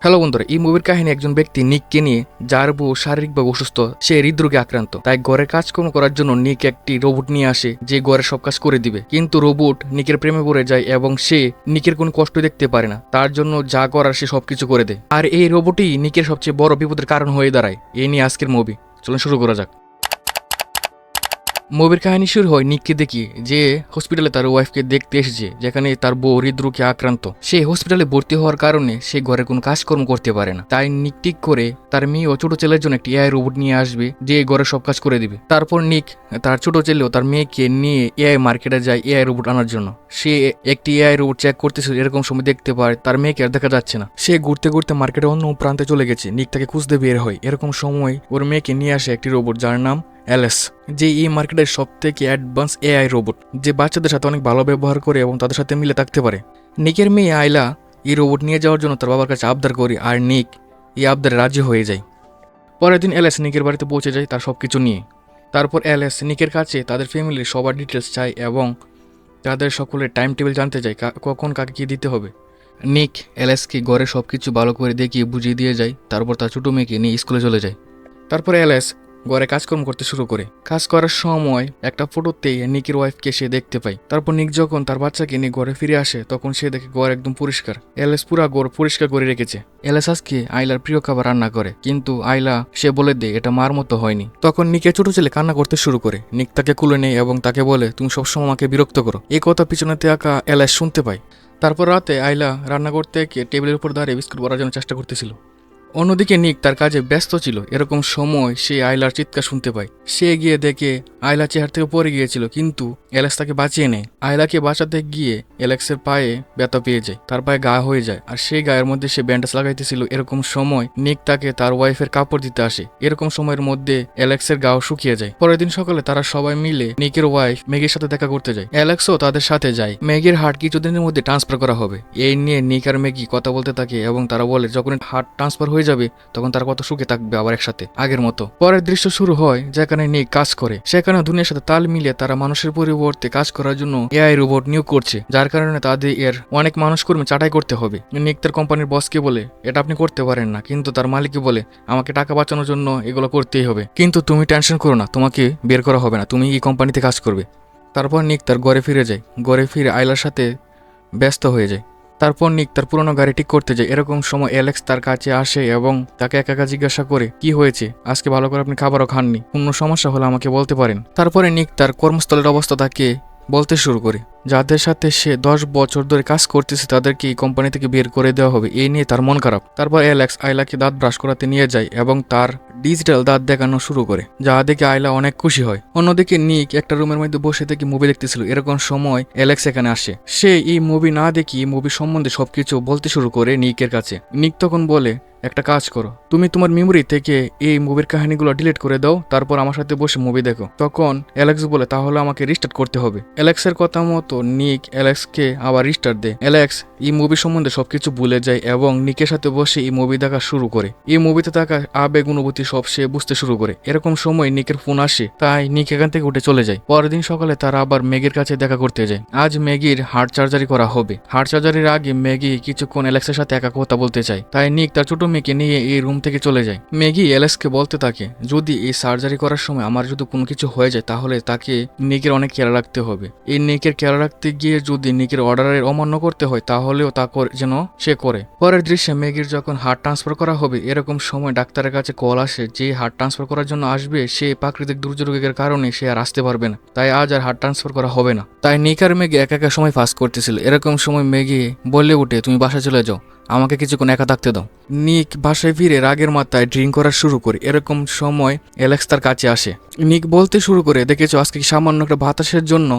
Hello বন্ধুরা, এই মুভির কাহিনী একজন ব্যক্তি নিককে নিয়ে, যার বউ শারীরিকভাবে অসুস্থ, সে হৃদরোগে আক্রান্ত। তাই ঘরের কাজকর্ম করার জন্য নিক একটি রোবট নিয়ে আসে, যে ঘরের সব কাজ করে দিবে। কিন্তু রোবট নিকের প্রেমে পড়ে যায় এবং সে নিকের কোনো কষ্ট দেখতে পারে না। তার জন্য যা করার সে সবকিছু করে দেয়। আর এই রোবটই নিকের সবচেয়ে বড় বিপদের কারণ হয়ে দাঁড়ায়। এই নিয়ে আজকের মুভি, চলুন শুরু করা যাক। মুভির কাহিনী শুরু হয় নিককে দেখি, যে হসপিটালে তার ওয়াইফকে দেখতে এসেছে, যেখানে তার বউ হৃদরোগে আক্রান্ত। সে হসপিটালে ভর্তি হওয়ার কারণে সে ঘরে কোনো কাজকর্ম করতে পারে না। তাই নিক ঠিক করে তার মেয়ে ও ছোট ছেলের জন্য একটি এআই রোবট নিয়ে আসবে, যে ঘরে সব কাজ করে দিবে। তারপর নিক তার ছোট ছেলেও তার মেয়েকে নিয়ে এআই মার্কেটে যায় এআই রোবট আনার জন্য। সে একটি এআই রোবট চেক করতেছিল, এরকম সময় দেখতে পায় তার মেয়েকে আর দেখা যাচ্ছে না। সে ঘুরতে ঘুরতে মার্কেটে অন্য প্রান্তে চলে গেছে। নিক তাকে খুঁজতে বের হয়। এরকম সময় ওর মেয়েকে নিয়ে আসে একটি রোবট, যার নাম অ্যালেস, যে এই মার্কেটের সব থেকে অ্যাডভান্স এআই রোবট, যে বাচ্চাদের সাথে অনেক ভালো ব্যবহার করে এবং তাদের সাথে মিলে থাকতে পারে। নিকের মেয়ে আইলা এই রোবট নিয়ে যাওয়ার জন্য তার বাবার কাছে আবদার করে, আর নিক এই আবদারে রাজি হয়ে যায়। পরের দিন অ্যালেস নিকের বাড়িতে পৌঁছে যায় তার সব কিছু নিয়ে। তারপর অ্যালেস নিকের কাছে তাদের ফ্যামিলির সবার ডিটেলস চায় এবং তাদের সকলের টাইম টেবিল জানতে চায়, কখন কাকে কী দিতে হবে। নিক অ্যালেসকে ঘরে সব কিছু ভালো করে দেখিয়ে বুঝিয়ে দিয়ে যায়। তারপর তার ছোটো মেয়েকে নিয়ে স্কুলে চলে যায়। তারপরে অ্যালেস ঘরে কাজকর্ম করতে শুরু করে। কাজ করার সময় একটা ফটোতেই নিকের ওয়াইফকে সে দেখতে পায়। তারপর নিক যখন তার বাচ্চাকে নিয়ে ঘরে ফিরে আসে, তখন সে দেখে ঘর একদম পরিষ্কার। এলএস পুরা ঘর পরিষ্কার করে রেখেছে। এলএস আজকে আইলার প্রিয় খাবার রান্না করে, কিন্তু আইলা সে বলে দেয় এটা মার মতো হয়নি। তখন নিকের ছোট ছেলে কান্না করতে শুরু করে। নিক তাকে কুলে নেয় এবং তাকে বলে, তুমি সবসময় আমাকে বিরক্ত করো। এই কথা পিছনেতে আঁকা এলএস শুনতে পায়। তারপর রাতে আইলা রান্না করতে গিয়ে টেবিলের উপর দাঁড়িয়ে বিস্কুট ভরার জন্য চেষ্টা করতেছিল। অন্যদিকে নিক তার কাজে ব্যস্ত ছিল। এরকম সময় সে আইলার চিৎকার শুনতে পায়। সে গিয়ে দেখে আইলা চেয়ার থেকে পড়ে গিয়েছিল, কিন্তু অ্যালেক্স তাকে বাঁচিয়ে নেয়। আইলাকে বাঁচাতে গিয়ে অ্যালেক্সের পায়ে ব্যথা পেয়ে যায়, তার পায়ে গা হয়ে যায়, আর সেই গায়ের মধ্যে সে ব্যান্ডেজ লাগাইতেছিল। এরকম সময় নিক তাকে তার ওয়াইফের কাপড় দিতে আসে। এরকম সময়ের মধ্যে অ্যালেক্সের গাও শুকিয়ে যায়। পরের দিন সকালে তারা সবাই মিলে নিকের ওয়াইফ মেগির সাথে দেখা করতে যায়। অ্যালেক্সও তাদের সাথে যায়। মেগির হার্ট কিছুদিনের মধ্যে ট্রান্সফার করা হবে। এই নিয়ে নিক আর মেগি কথা বলতে থাকে এবং তারা বলে যখন হার্ট ট্রান্সফার হয়ে যাবে তখন তারা কত সুখে থাকবে আবার একসাথে আগের মতো। পরের দৃশ্য শুরু হয় যেখানে নিক কাজ করে। সেখানে দুনিয়ার সাথে তাল মিলিয়ে তারা মানুষের পরিবর্তে কাজ করার জন্য এআই রোবট নিয়োগ করছে, যার কারণে তাদের অনেক মানুষ কর্মী চাটাই করতে হবে। নিক তার কোম্পানির বসকে বলে এটা আপনি করতে পারেন না, কিন্তু তার মালিককে বলে আমাকে টাকা বাঁচানোর জন্য এগুলো করতেই হবে, কিন্তু তুমি টেনশন করো না, তোমাকে বের করা হবে না, তুমি এই কোম্পানিতে কাজ করবে। তারপর নিক তার ঘরে ফিরে যায়। ঘরে ফিরে আইলার সাথে ব্যস্ত হয়ে যায়। তারপর নিক তার পুরোনো গাড়ি ঠিক করতে যায়। এরকম সময় অ্যালেক্স তার কাছে আসে এবং তাকে একা একা জিজ্ঞাসা করে, কি হয়েছে, আজকে ভালো করে আপনি খাবারও খাননি, কোনো সমস্যা হলে আমাকে বলতে পারেন। তারপরে নিক তার কর্মস্থলের অবস্থা তাকে বলতে শুরু করে। যাদের সাথে সে 10 বছর ধরে কাজ করতেছে তাদেরকে এই কোম্পানি থেকে বের করে দেওয়া হবে, এই নিয়ে তার মন খারাপ। তারপর অ্যালেক্স আইলাকে দাঁত ব্রাশ করাতে নিয়ে যায় এবং তার ডিজিটাল দাঁত দেখানো শুরু করে, যা দেখে আইলা অনেক খুশি হয়। অন্যদিকে নিক একটা রুমের মধ্যে বসে থেকে মুভি দেখতেছিল। এরকম সময় অ্যালেক্স এখানে আসে। সে এই মুভি না দেখি মুভি সম্বন্ধে সবকিছু বলতে শুরু করে নিকের কাছে। নিক তখন বলে, একটা কাজ করো, তুমি তোমার মেমোরি থেকে এই মুভির কাহিনীগুলো ডিলিট করে দাও, তারপর আমার সাথে বসে মুভি দেখো। তখন অ্যালেক্স বলে, তাহলে আমাকে রিস্টার্ট করতে হবে। অ্যালেক্সের কথা মতো নিক অ্যালেক্সকে আবার রিস্টার্ট দেয়। অ্যালেক্স এই মুভি সম্বন্ধে সবকিছু ভুলে যায় এবং নিকের সাথে বসে এই মুভি দেখা শুরু করে। এই মুভিতে থাকা আবেগ অনুভূতি সব সে বুঝতে শুরু করে। এরকম সময় নিকের ফোন আসে, তাই নিক এখান থেকে উঠে চলে যায়। পরের দিন সকালে তারা আবার ম্যাগির কাছে দেখা করতে যায়। আজ ম্যাগির হার্ট সার্জারি করা হবে। হার্ট সার্জারির আগে ম্যাগি কিছুক্ষণ অ্যালেক্সের সাথে একা কথা বলতে চায়, তাই নিক তার ছোট মেয়েকে নিয়ে এই রুম থেকে চলে যায়। ম্যাগি অ্যালেক্সকে বলতে থাকে, যদি এই সার্জারি করার সময় আমার যদি কোনো কিছু হয়ে যায় তাহলে তাকে নিকের অনেক খেয়াল রাখতে হবে। এই নিকের খেয়াল রাখতে গিয়ে যদি নিকের অর্ডারের অমান্য করতে হয় তাহলেও তা যেন সে করে। পরের দৃশ্যে ম্যাগির যখন হার্ট ট্রান্সফার করা হবে, এরকম সময় ডাক্তারের কাছে কল আসে যে হার্ট ট্রান্সফার করার জন্য আসবে, সে প্রাকৃতিক দুর্যোগের কারণে সে আর আসতে পারবে না, তাই আজ আর হার্ট ট্রান্সফার করা হবে না। তাই নিক আর ম্যাগি একা একা সময় পাস করতেছিল। এরকম সময় ম্যাগি বলে উঠে, তুমি বাসায় চলে যাও, আমাকে কিছুক্ষণ একা থাকতে দাও। নিক বাসায় ফিরে রাগের মাথায় ড্রিঙ্ক করা শুরু করে। এরকম সময় অ্যালেক্স তার কাছে আসে। নিক বলতে শুরু করে, দেখেছো আজকে সামান্য একটা বাতাসের জন্য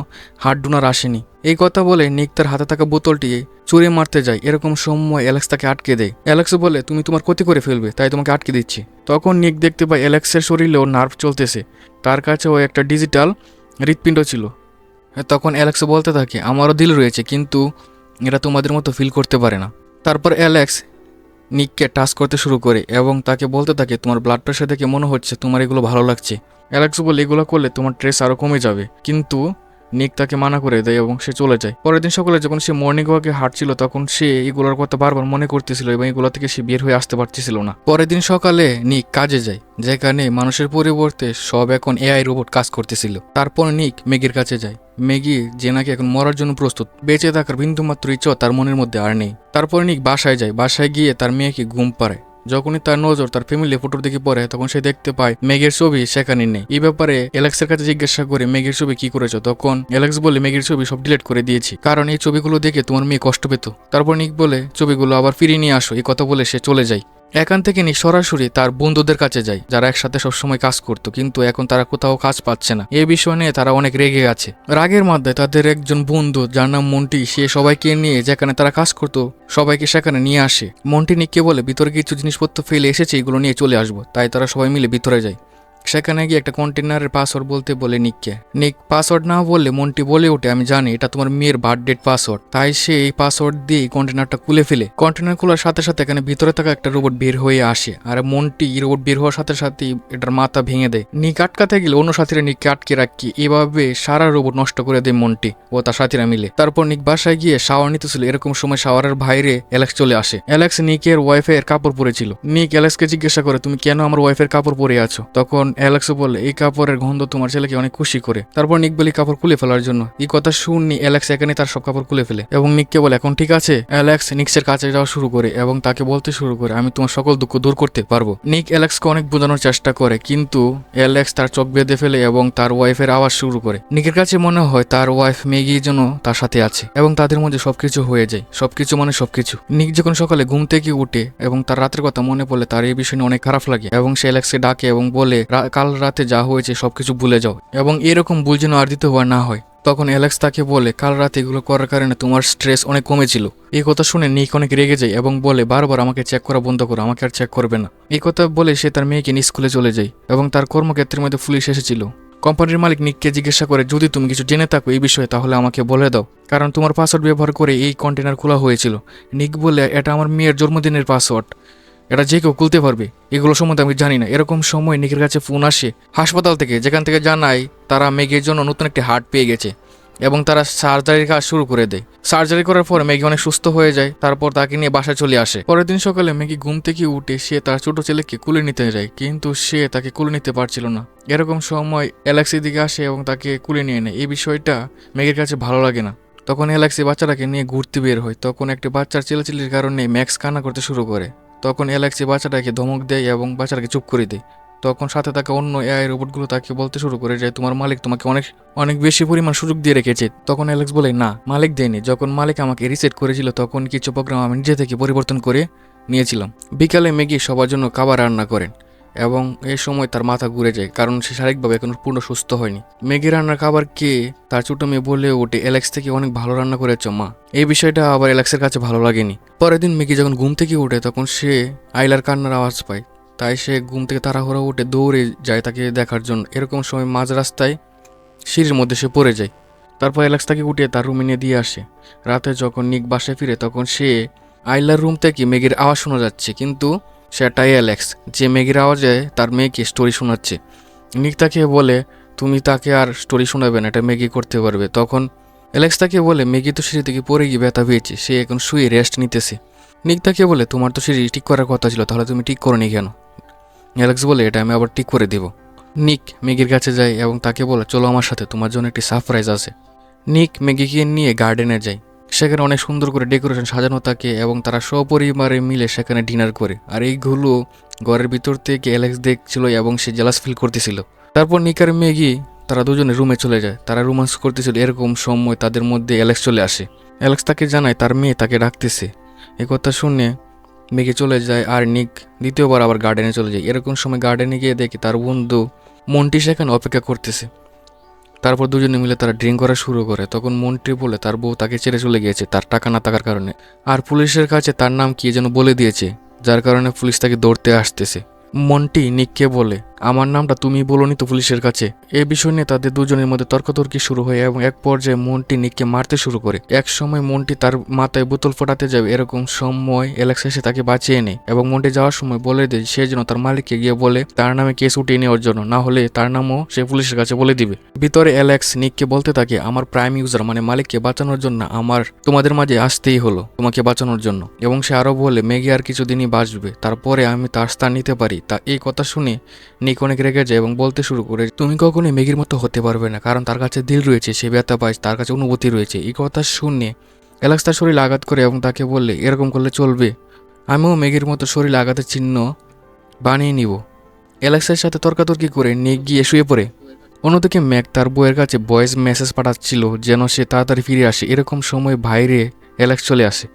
হার্ট ডোনার আসেনি। এই কথা বলে নিক তার হাতে থাকা বোতলটি চুরে মারতে যায়। এরকম সময় অ্যালেক্স তাকে আটকে দেয়। অ্যালেক্স বলে, তুমি তোমার ক্ষতি করে ফেলবে, তাই তোমাকে আটকে দিচ্ছি। তখন নিক দেখতে পায় অ্যালেক্সের শরীরেও নার্ভ চলতেছে, তার কাছেও একটা ডিজিটাল হৃৎপিণ্ড ছিল। তখন অ্যালেক্স বলতে থাকে, আমারও দিল রয়েছে, কিন্তু এরা তোমাদের মতো ফিল করতে পারে না। তারপর অ্যালেক্স নিককে টাচ করতে শুরু করে এবং তাকে বলতে থাকে, তোমার ব্লাড প্রেশার দেখে মনে হচ্ছে তোমার এগুলো ভালো লাগছে। অ্যালেক্স বলে, এগুলো করলে তোমার স্ট্রেস আরও কমে যাবে, কিন্তু নিক তাকে মানা করে দেয় এবং সে চলে যায়। পরের দিন সকালে যখন সে মর্নিং ওয়াকে হাঁটছিল তখন সে এগুলোর কথা বারবার মনে করতেছিল এবং এগুলো থেকে সে বের হয়ে আসতে পারতেছিল না। পরের দিন সকালে নিক কাজে যায়, যেখানে মানুষের পরিবর্তে সব এখন এআই রোবট কাজ করতেছিল। তারপর নিক ম্যাগির কাছে যায়। ম্যাগি যে নাকি এখন মরার জন্য প্রস্তুত, বেঁচে থাকার বিন্দুমাত্র ইচ্ছা তার মনের মধ্যে আর নেই। তারপর নিক বাসায় যায়, বাসায় গিয়ে তার মেয়েকে ঘুম পাড়ায়। যখনই তার নজর তার ফ্যামিলি ফটোর দিকে পড়ে তখন সে দেখতে পায় মেঘের ছবি সেখানে নেই। এই ব্যাপারে অ্যালেক্সের কাছে জিজ্ঞাসা করে মেঘের ছবি কি করেছো, তখন অ্যালেক্স বলে মেঘের ছবি সব ডিলিট করে দিয়েছি, কারণ এই ছবিগুলো দেখে তোমার মেয়ে কষ্ট পেত। তারপর নিক বলে ছবিগুলো আবার ফিরিয়ে নিয়ে আসো, এই কথা বলে সে চলে যায়। এখান থেকে নিক সরাসরি তার বন্ধুদের কাছে যায় যারা একসাথে সবসময় কাজ করতো, কিন্তু এখন তারা কোথাও কাজ পাচ্ছে না। এই বিষয় নিয়ে তারা অনেক রেগে আছে। রাগের মধ্যে তাদের একজন বন্ধু যার নাম মন্টি, সে সবাইকে নিয়ে যেখানে তারা কাজ করতো সবাইকে সেখানে নিয়ে আসে। মন্টি নিককে বলে ভিতরে কিছু জিনিসপত্র ফেলে এসেছে, এগুলো নিয়ে চলে আসবো। তাই তারা সবাই মিলে ভিতরে যায়। সেখানে গিয়ে একটা কন্টেনারের পাসওয়ার্ড বলতে বলে নিককে। নিক পাসওয়ার্ড না বললে মন্টি বলে ওঠে, আমি জানি এটা তোমার মেয়ের বার্থডেট পাসওয়ার্ড। তাই সে এই পাসওয়ার্ড দিয়ে কন্টেনারটা খুলে ফেলে। কন্টেনার খোলার সাথে সাথে এখানে ভিতরে থাকা একটা রোবট বের হয়ে আসে, আর মন্টি রোবট বের হওয়ার সাথে সাথে এটার মাথা ভেঙে দেয়। নিক আটকাতে গেলে অন্য সাথীরা নিককে আটকে রাখি, এভাবে সারা রোবট নষ্ট করে দেয় মন্টি ও তার সাথীরা মিলে। তারপর নিক বাসায় গিয়ে শাওয়ার নিতেছিল, এরকম সময় শাওয়ারের বাইরে অ্যালেক্স চলে আসে। অ্যালেক্স নিকের ওয়াইফের কাপড় পরেছিল। নিক অ্যালেক্সকে জিজ্ঞাসা করে তুমি কেন আমার ওয়াইফের কাপড় পরে আছো, তখন অ্যালেক্স বলে এই কাপড়ের গন্ধ তোমার ছেলেকে অনেক খুশি করে। তারপর নিক বলি কাপড় খুলে ফেলার জন্য। এই কথা শুনি অ্যালেক্স এখানে তার সব কাপড় খুলে ফেলে এবং নিককে বলে এখন ঠিক আছে। অ্যালেক্স নিক্সের কাছে যাওয়া শুরু করে এবং তাকে বলতে শুরু করে আমি তোমার সকল দুঃখ দূর করতে পারবো। নিক অ্যালেক্সকে অনেক বোঝানোর চেষ্টা করে, কিন্তু অ্যালেক্স তার চোখ বেঁধে ফেলে এবং তার ওয়াইফের আওয়াজ শুরু করে। নিকের কাছে মনে হয় তার ওয়াইফ ম্যাগির জন্য তার সাথে আছে এবং তাদের মধ্যে সবকিছু হয়ে যায়। সবকিছু মানে সবকিছু। নিক যখন সকালে ঘুম থেকে উঠে এবং তার রাতের কথা মনে পড়লে তার এই বিষয় নিয়ে অনেক খারাপ লাগে এবং সে অ্যালেক্সকে ডাকে এবং বলে কাল রাতে যা হয়েছে সবকিছু ভুলে যাও এবং এরকম ভুল যেন আর দ্বিতীয়বার না হয়। তখন অ্যালেক্স তাকে বলে কাল রাতে এগুলো করার কারণে তোমার স্ট্রেস অনেক কমেছিল। এই কথা শুনে নিক অনেক রেগে যায় এবং বলে বারবার আমাকে চেক করা বন্ধ করো, আমাকে আর চেক করবে না। এই কথা বলে সে তার মেয়েকে নিয়ে স্কুলে চলে যায় এবং তার কর্মক্ষেত্রের মধ্যে পুলিশ এসেছিল। কোম্পানির মালিক নিককে জিজ্ঞাসা করে যদি তুমি কিছু জেনে থাকো এই বিষয়ে তাহলে আমাকে বলে দাও, কারণ তোমার পাসওয়ার্ড ব্যবহার করে এই কন্টেনার খোলা হয়েছিল। নিক বলে এটা আমার মেয়ের জন্মদিনের পাসওয়ার্ড, এটা যে কেউ খুলতে পারবে, এগুলো সম্বন্ধে আমি জানি না। এরকম সময় নিকের কাছে ফোন আসে হাসপাতাল থেকে, যেখান থেকে জানায় তারা মেঘের জন্য নতুন একটি হার্ট পেয়ে গেছে এবং তারা সার্জারির কাজ শুরু করে দেয়। সার্জারি করার পরে মেঘি অনেক সুস্থ হয়ে যায়। তারপর তাকে নিয়ে বাসায় চলে আসে। পরের দিন সকালে মেঘি ঘুম থেকে উঠে সে তার ছোট ছেলেকে কুলে নিতে যায়, কিন্তু সে তাকে কুলে নিতে পারছিল না। এরকম সময় অ্যালেক্সের দিকে আসে এবং তাকে কুলে নিয়ে নেয়। এই বিষয়টা মেঘের কাছে ভালো লাগে না। তখন অ্যালেক্সি বাচ্চাটাকে নিয়ে ঘুরতে বের হয়। তখন একটি বাচ্চার চিল্লাচিল্লির কারণে ম্যাক্স কান্না করতে শুরু করে। তখন অ্যালেক্সি বাচ্চাটাকে ধমক দেয় এবং বাচ্চাটাকে চুপ করে দেয়। তখন সাথে থাকা অন্য এআই রোবটগুলো তাকে বলতে শুরু করে যে তোমার মালিক তোমাকে অনেক অনেক বেশি পরিমাণ সুযোগ দিয়ে রেখেছে। তখন অ্যালেক্স বলে না, মালিক দেয়নি। যখন মালিক আমাকে রিসেট করেছিল তখন কিছু প্রোগ্রাম আমি নিজে থেকে পরিবর্তন করে নিয়েছিলাম। বিকালে ম্যাগি সবার জন্য খাবার রান্না করেন এবং এই সময় তার মাথা ঘুরে যায়, কারণ সে শারীরিকভাবে এখন পূর্ণ সুস্থ হয়নি। ম্যাগি রান্নার খাবার খেয়ে তার ছোট মেয়ে বলে ওঠে অ্যালেক্স থেকে অনেক ভালো রান্না করেছ মা। এই বিষয়টা আবার অ্যালেক্সের কাছে ভালো লাগেনি। পরের দিন ম্যাগি যখন ঘুম থেকে উঠে তখন সে আইলার কান্নার আওয়াজ পায়। তাই সে ঘুম থেকে তাড়াহুড়া উঠে দৌড়ে যায় তাকে দেখার জন্য। এরকম সময় মাঝ রাস্তায় সিঁড়ির মধ্যে সে পড়ে যায়। তারপর অ্যালেক্স তাকে উঠিয়ে তার রুমে নিয়ে দিয়ে আসে। রাতে যখন নিক বাসায় ফিরে তখন সে আইলার রুম থেকে ম্যাগির আওয়াজ শোনা যাচ্ছে, কিন্তু সেটাই অ্যালেক্স যে ম্যাগির আওয়াজে তার মেয়েকে স্টোরি শোনাচ্ছে। নিক তাকে বলে তুমি তাকে আর স্টোরি শোনাবে না, এটা ম্যাগি করতে পারবে। তখন অ্যালেক্স তাকে বলে ম্যাগি তো সিঁড়ি থেকে পড়ে গিয়ে ব্যথা পেয়েছে, সে এখন শুয়ে রেস্ট নিতেছে। নিক তাকে বলে তোমার তো সিঁড়ি ঠিক করার কথা ছিল, তাহলে তুমি ঠিক করোনি কেন? অ্যালেক্স বলে এটা আমি আবার ঠিক করে দেব। নিক ম্যাগির কাছে যায় এবং তাকে বলে চলো আমার সাথে, তোমার জন্য একটি সারপ্রাইজ আছে। নিক ম্যাগিকে নিয়ে গার্ডেনে যায়। সেখানে অনেক সুন্দর করে ডেকোরেশন সাজানো থাকে এবং তারা সপরিবারে মিলে সেখানে ডিনার করে। আর এইগুলো ঘরের ভিতর থেকে অ্যালেক্স দেখছিল এবং সে জেলাস ফিল করতেছিল। তারপর নিক আর ম্যাগি তারা দুজনে রুমে চলে যায়। তারা রোমান্স করতেছিল। এরকম সময় তাদের মধ্যে অ্যালেক্স চলে আসে। অ্যালেক্স তাকে জানায় তার মেয়ে তাকে ডাকতেছে। এ কথা শুনে মেঘে চলে যায় আর নিক দ্বিতীয়বার আবার গার্ডেনে চলে যায়। এরকম সময় গার্ডেনে গিয়ে দেখি তার বন্ধু মন্টি সেখানে অপেক্ষা করতেছে। তারপর দুজনে মিলে তারা ড্রিঙ্ক করা শুরু করে। তখন মন্টি বলে তার বউ তাকে ছেড়ে চলে গিয়েছে তার টাকা না থাকার কারণে, আর পুলিশের কাছে তার নাম কি যেন বলে দিয়েছে, যার কারণে পুলিশ তাকে দৌড়তে আসতেছে। মন্টি নিককে বলে আমার নামটা তুমি বলোনি তো পুলিশের কাছে। এই বিষয় নিয়ে তাদের দুজনের মধ্যে তর্কাতর্কি শুরু হয় এবং এক পর্যায়ে মন্টি নিককে মারতে শুরু করে। এক সময় মন্টি তার মাথায় বোতল ফোটাতে যাবে, এরকম সময় অ্যালেক্স এসে তাকে বাঁচিয়ে নেয় এবং মন্টি যাওয়ার সময় বলে দেয় সে যেন তার মালিককে গিয়ে বলে তার নামে কেস উঠিয়ে নেওয়ার জন্য, না হলে তার নামও সে পুলিশের কাছে বলে দিবে। ভিতরে অ্যালেক্স নিককে বলতে থাকে আমার প্রাইম ইউজার মানে মালিককে বাঁচানোর জন্য আমার তোমাদের মাঝে আসতেই হলো তোমাকে বাঁচানোর জন্য, এবং সে আরো বলে ম্যাগি আর কিছুদিনই বাঁচবে, তারপরে আমি তার স্থান নিতে পারি। তা এই কথা শুনে নিক অনেক রেগে যায় এবং বলতে শুরু করে তুমি কখনোই ম্যাগির মতো হতে পারবে না, কারণ তার কাছে দিল রয়েছে, সে ব্যথা পায়, তার কাছে অনুভূতি রয়েছে। এই কথা শুনে অ্যালেক্স তার শরীরে আঘাত করে এবং তাকে বললে এরকম করলে চলবে, আমিও ম্যাগির মতো শরীরে আঘাতের চিহ্ন বানিয়ে নিব। অ্যালেক্সের সাথে তর্কাতর্কি করে নিক গিয়ে শুয়ে পড়ে। অন্যদিকে ম্যাক তার বইয়ের কাছে ভয়েস মেসেজ পাঠাচ্ছিল যেন সে তাড়াতাড়ি ফিরে আসে। এরকম সময় বাইরে অ্যালেক্স চলে আসে।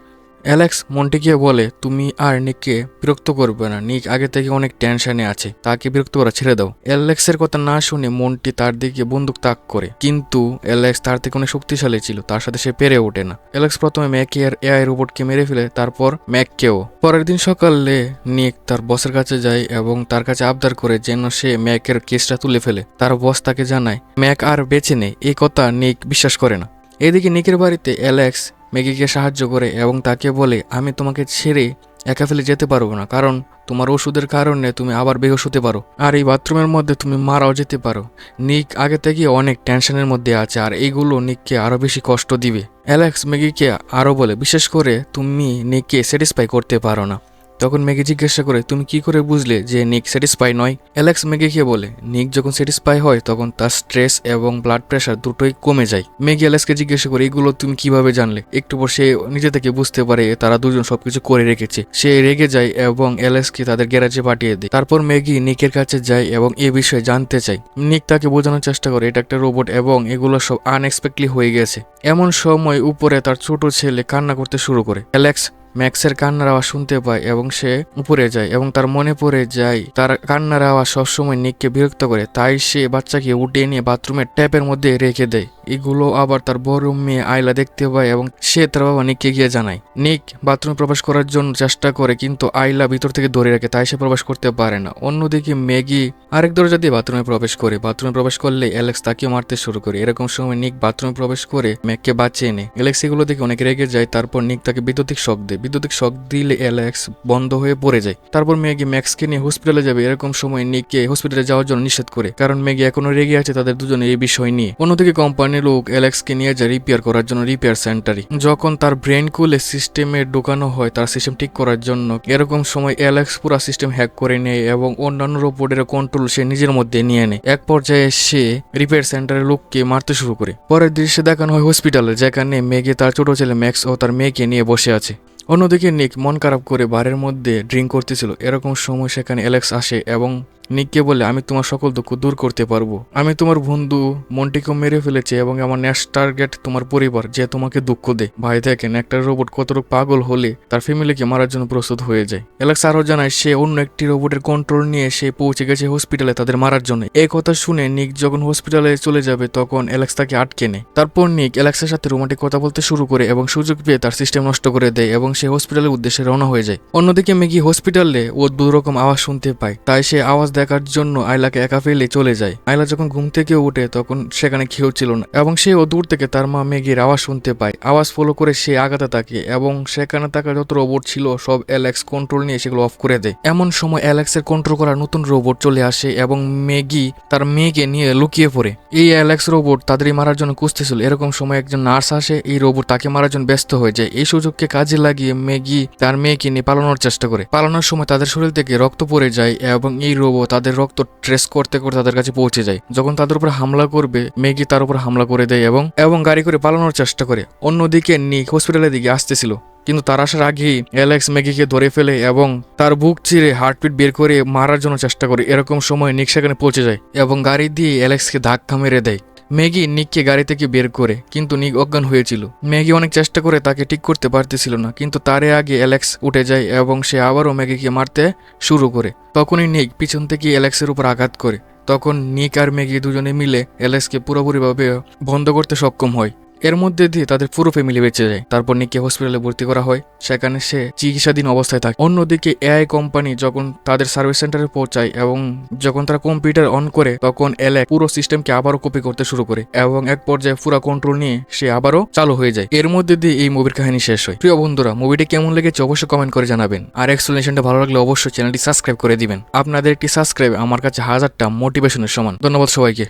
অ্যালেক্স মন্টিকে বলে তুমি আর নিককে বিরক্ত করবে না, নিক আগে থেকে অনেক টেনশনে আছে, তাকে বিরক্ত করা ছেড়ে দাও। অ্যালেক্সের কথা না শুনে মন্টি তার দিকে বন্দুক তাক করে, কিন্তু অ্যালেক্স তার থেকে অনেক শক্তিশালী ছিল, তার সাথে সে পেরে ওঠে না। অ্যালেক্স প্রথমে ম্যাকে আর এআই রোবটকে মেরে ফেলে, তারপর ম্যাককেও। পরের দিন সকালে নিক তার বসের কাছে যায় এবং তার কাছে আবদার করে যেন সে ম্যাকের কেসটা তুলে ফেলে। তার বস তাকে জানায় ম্যাক আর বেঁচে নেই, এই কথা নিক বিশ্বাস করে না। এদিকে নিকের বাড়িতে অ্যালেক্স ম্যাগিকে সাহায্য করে এবং তাকে বলে আমি তোমাকে ছেড়ে একা ফেলে যেতে পারবো না, কারণ তোমার ওষুধের কারণে তুমি আবার বেহুশ হতে পারো, আর এই বাথরুমের মধ্যে তুমি মারাও যেতে পারো। নিক আগে থেকে অনেক টেনশনের মধ্যে আছে আর এইগুলো নিককে আরো বেশি কষ্ট দিবে। অ্যালেক্স ম্যাগিকে আরো বলে বিশেষ করে তুমি নিককে স্যাটিসফাই করতে পারো না। তখন ম্যাগি জিজ্ঞাসা করে তুমি কি করে বুঝলে যে নিক স্যাটিসফাই নয়? অ্যালেক্স ম্যাগিকে বলে নিক যখন স্যাটিসফাই হয় তখন তার স্ট্রেস এবং ব্লাড প্রেশার দুটোই কমে যায়। ম্যাগি অ্যালেক্সকে জিজ্ঞাসা করে এগুলো তুমি কিভাবে জানলে? একটু পর সে নিজে থেকে বুঝতে পারে তারা দুজন সবকিছু করে রেখেছে। সে রেগে যায় এবং অ্যালেক্সকে তাদের গ্যারেজে পাঠিয়ে দেয়। তারপর ম্যাগি নিকের কাছে যায় এবং এ বিষয়ে জানতে চায়। নিক তাকে বোঝানোর চেষ্টা করে এটা একটা রোবট এবং এগুলো সব আনএক্সপেক্টলি হয়ে গেছে। এমন সময় উপরে তার ছোট ছেলে কান্না করতে শুরু করে। অ্যালেক্স ম্যাক্সের কান্নার আওয়াজ শুনতে পায় এবং সে উপরে যায় এবং তার মনে পড়ে যায় তার কান্নার আওয়াজ সবসময় নিককে বিরক্ত করে, তাই সে বাচ্চাকে উঠিয়ে নিয়ে বাথরুমের ট্যাপের মধ্যে রেখে দেয়। এগুলো আবার তার বড় মেয়ে আইলা দেখতে পায় এবং সে তার বাবা নিককে গিয়ে জানায়। নিক বাথরুমে প্রবেশ করার জন্য চেষ্টা করে কিন্তু আইলা ভিতর থেকে ধরে রাখে, তাই সে প্রবেশ করতে পারে না। অন্যদিকে ম্যাগি আরেক দরজা দিয়ে বাথরুমে প্রবেশ করে। বাথরুমে প্রবেশ করলে অ্যালেক্স তাকে মারতে শুরু করে। এরকম সময় নিক বাথরুমে প্রবেশ করে ম্যাককে বাঁচিয়ে নেয়। অ্যালেক্স এগুলো দেখে অনেক রেগে যায়। তারপর নিক তাকে বৈদ্যুতিক শক দেয়। বৈদ্যুতিক শক দিলে অ্যালেক্স বন্ধ হয়ে পড়ে যায়। তারপর ম্যাগি ম্যাক্সকে নিয়ে হসপিটালে যাবে। এরকম সময় নিককে হসপিটালে যাওয়ার জন্য নিষেধ করে, কারণ ম্যাগি এখনো রেগে আছে তাদের দুজনের এই বিষয় নিয়ে। অন্যদিকে কোম্পানির লোক অ্যালেক্সকে নিয়ে যায় রিপেয়ার করার জন্য রিপেয়ার সেন্টারে। যখন তার ব্রেন খুলে সিস্টেমে ঢোকানো হয় তার সিস্টেম ঠিক করার জন্য, এরকম সময় অ্যালেক্স পুরো সিস্টেম হ্যাক করে নেয় এবং অন্যান্য রোবটের কন্ট্রোল সে নিজের মধ্যে নিয়ে নেয়। এক পর্যায়ে সে রিপেয়ার সেন্টারের লোককে মারতে শুরু করে। পরের দৃশ্যে দেখানো হয় হসপিটালে, যেখানে ম্যাগি তার ছোট ছেলে ম্যাক্স ও তার মেয়েকে নিয়ে বসে আছে। অন্যদিকে নিক মন খারাপ করে বারের মধ্যে ড্রিঙ্ক করতেছিল। এরকম সময় সেখানে অ্যালেক্স আসে এবং নিককে বলে আমি তোমার সকল দুঃখ দূর করতে পারবো, আমি তোমার বন্ধু মন্টিকেও মেরে ফেলেছি এবং আমার নেক্সট টার্গেট তোমার পরিবার যে তোমাকে দুঃখ দেয়। ভাই দেখেন একটা রোবট কতটুকু পাগল হলে তার ফ্যামিলিকে মারার জন্য প্রস্তুত হয়ে যায়। অ্যালেক্স আরও জানায় সে অন্য একটি রোবটের কন্ট্রোল নিয়ে সে পৌঁছে গেছে হসপিটালে তাদের মারার জন্য। এই কথা শুনে নিক যখন হসপিটালে চলে যাবে তখন অ্যালেক্স তাকে আটকে নেয়। তারপর নিক অ্যালেক্সের সাথে রোমান্টিক কথা বলতে শুরু করে এবং সুযোগ পেয়ে তার সিস্টেম নষ্ট করে দেয় এবং সে হসপিটালের উদ্দেশ্যে রওনা হয়ে যায়। অন্যদিকে ম্যাগি হসপিটালে অদ্ভুত রকম আওয়াজ শুনতে পায়, তাই সে আওয়াজ দেখার জন্য আইলাকে একা ফেলে চলে যায়। আইলা যখন ঘুম থেকে উঠে তখন সেখানে কেউ ছিল না এবং সে দূর থেকে তার মা ম্যাগির আওয়াজ শুনতে পায়। আওয়াজ ফলো করে সে আগাতে থাকে এবং সেখানে থাকা যত রোবট ছিল সব অ্যালেক্স কন্ট্রোল নিয়ে সেগুলো অফ করে দেয়। এমন সময় অ্যালেক্সের কন্ট্রোল করা নতুন রোবট চলে আসে এবং ম্যাগি তার মেয়েকে নিয়ে লুকিয়ে পড়ে। এই অ্যালেক্স রোবট তাদেরই মারার জন্য খুঁজতেছিল। এরকম সময় একজন নার্স আসে, এই রোবট তাকে মারার জন্য ব্যস্ত হয়ে যায়। এই সুযোগকে কাজে লাগিয়ে ম্যাগি তার মেয়েকে নিয়ে পালানোর চেষ্টা করে। পালানোর সময় তাদের শরীর থেকে রক্ত পড়ে যায় এবং এই রোবট তাদের রক্ত ট্রেস করতে করতে তাদের কাছে পৌঁছে যায়। যখন তাদের উপর হামলা করবে ম্যাগি তার উপর হামলা করে দেয় এবং গাড়ি করে পালানোর চেষ্টা করে। অন্যদিকে নিক হসপিটালের দিকে আসতেছিল, কিন্তু তার আসার আগেই অ্যালেক্স ম্যাগিকে ধরে ফেলে এবং তার বুক চিরে হার্টবিট বের করে মারার জন্য চেষ্টা করে। এরকম সময় নিক সেখানে পৌঁছে যায় এবং গাড়ি দিয়ে অ্যালেক্সকে ধাক্কা মেরে দেয়। ম্যাগি নিককে গাড়ি থেকে বের করে, কিন্তু নিক অজ্ঞান হয়েছিল। ম্যাগি অনেক চেষ্টা করে তাকে ঠিক করতে পারতেছিল না, কিন্তু তার আগে অ্যালেক্স উঠে যায় এবং সে আবারও ম্যাগিকে মারতে শুরু করে। তখনই নিক পিছন থেকে অ্যালেক্সের উপর আঘাত করে। তখন নিক আর ম্যাগি দুজনে মিলে অ্যালেক্সকে পুরোপুরিভাবে বন্ধ করতে সক্ষম হয়। এর মধ্যে দিয়ে তাদের পুরো ফ্যামিলি বেঁচে যায়। তারপর নিককে হসপিটালে ভর্তি করা হয়, সেখানে সে চিকিৎসাধীন অবস্থায় থাকে। অন্যদিকে এআই কোম্পানি যখন তাদের সার্ভিস সেন্টারে পৌঁছায় এবং যখন তারা কম্পিউটার অন করে, তখন এলেক পুরো সিস্টেমকে আবারও কপি করতে শুরু করে এবং এক পর্যায়ে পুরো কন্ট্রোল নিয়ে সে আবারও চালু হয়ে যায়। এর মধ্যে দিয়ে এই মুভির কাহিনী শেষ হয়। প্রিয় বন্ধুরা, মুভিটি কেমন লেগেছে অবশ্যই কমেন্ট করে জানাবেন, আর এক্সপ্লেনেশনটা ভালো লাগলে অবশ্যই চ্যানেলটি সাবস্ক্রাইব করে দিবেন। আপনাদের একটি সাবস্ক্রাইব আমার কাছে 1000টা মোটিভেশনের সমান। ধন্যবাদ সবাইকে।